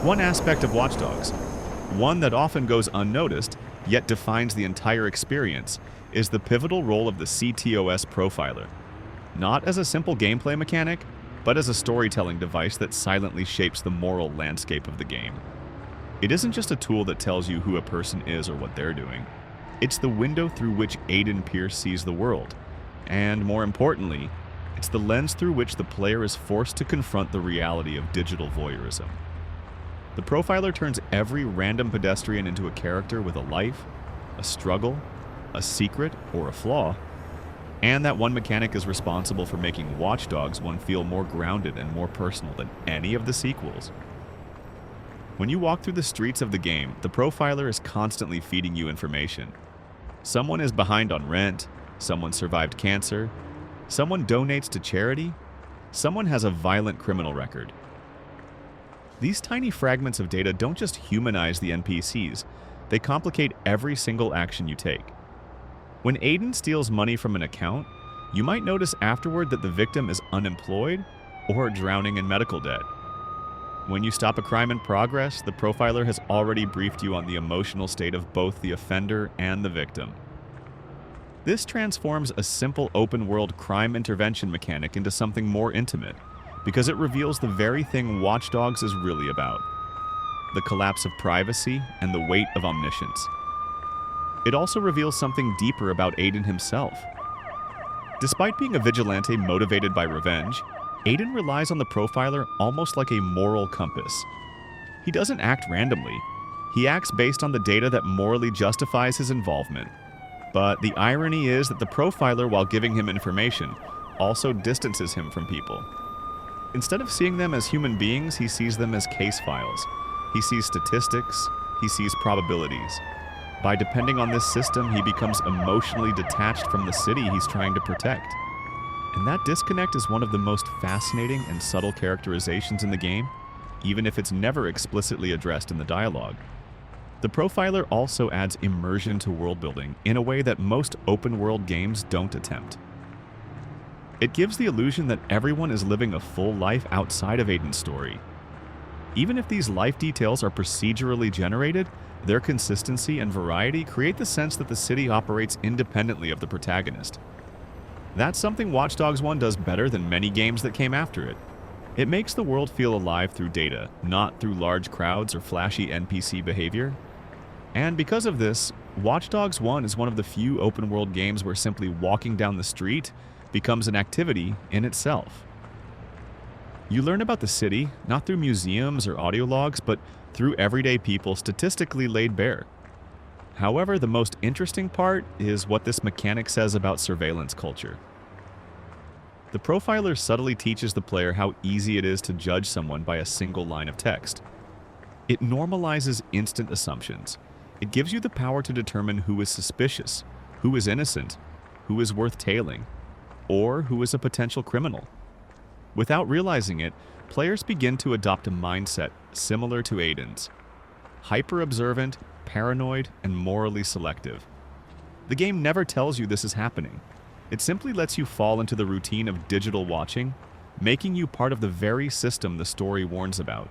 One aspect of Watch Dogs, one that often goes unnoticed, yet defines the entire experience, is the pivotal role of the ctOS profiler. Not as a simple gameplay mechanic, but as a storytelling device that silently shapes the moral landscape of the game. It isn't just a tool that tells you who a person is or what they're doing. It's the window through which Aiden Pearce sees the world. And more importantly, it's the lens through which the player is forced to confront the reality of digital voyeurism. The profiler turns every random pedestrian into a character with a life, a struggle, a secret, or a flaw. And that one mechanic is responsible for making Watch Dogs 1 feel more grounded and more personal than any of the sequels. When you walk through the streets of the game, the profiler is constantly feeding you information. Someone is behind on rent, someone survived cancer, someone donates to charity, someone has a violent criminal record. These tiny fragments of data don't just humanize the NPCs, they complicate every single action you take. When Aiden steals money from an account, you might notice afterward that the victim is unemployed or drowning in medical debt. When you stop a crime in progress, the profiler has already briefed you on the emotional state of both the offender and the victim. This transforms a simple open-world crime intervention mechanic into something more intimate, because it reveals the very thing Watch Dogs is really about: the collapse of privacy and the weight of omniscience. It also reveals something deeper about Aiden himself. Despite being a vigilante motivated by revenge, Aiden relies on the profiler almost like a moral compass. He doesn't act randomly. He acts based on the data that morally justifies his involvement. But the irony is that the profiler, while giving him information, also distances him from people. Instead of seeing them as human beings, he sees them as case files. He sees statistics, he sees probabilities. By depending on this system, he becomes emotionally detached from the city he's trying to protect. And that disconnect is one of the most fascinating and subtle characterizations in the game, even if it's never explicitly addressed in the dialogue. The profiler also adds immersion to worldbuilding in a way that most open-world games don't attempt. It gives the illusion that everyone is living a full life outside of Aiden's story. Even if these life details are procedurally generated, their consistency and variety create the sense that the city operates independently of the protagonist. That's something Watch Dogs 1 does better than many games that came after it. It makes the world feel alive through data, not through large crowds or flashy NPC behavior. And because of this, Watch Dogs 1 is one of the few open-world games where simply walking down the street becomes an activity in itself. You learn about the city, not through museums or audio logs, but through everyday people statistically laid bare. However, the most interesting part is what this mechanic says about surveillance culture. The profiler subtly teaches the player how easy it is to judge someone by a single line of text. It normalizes instant assumptions. It gives you the power to determine who is suspicious, who is innocent, who is worth tailing, or who is a potential criminal. Without realizing it, players begin to adopt a mindset similar to Aiden's: hyper-observant, paranoid, and morally selective. The game never tells you this is happening. It simply lets you fall into the routine of digital watching, making you part of the very system the story warns about.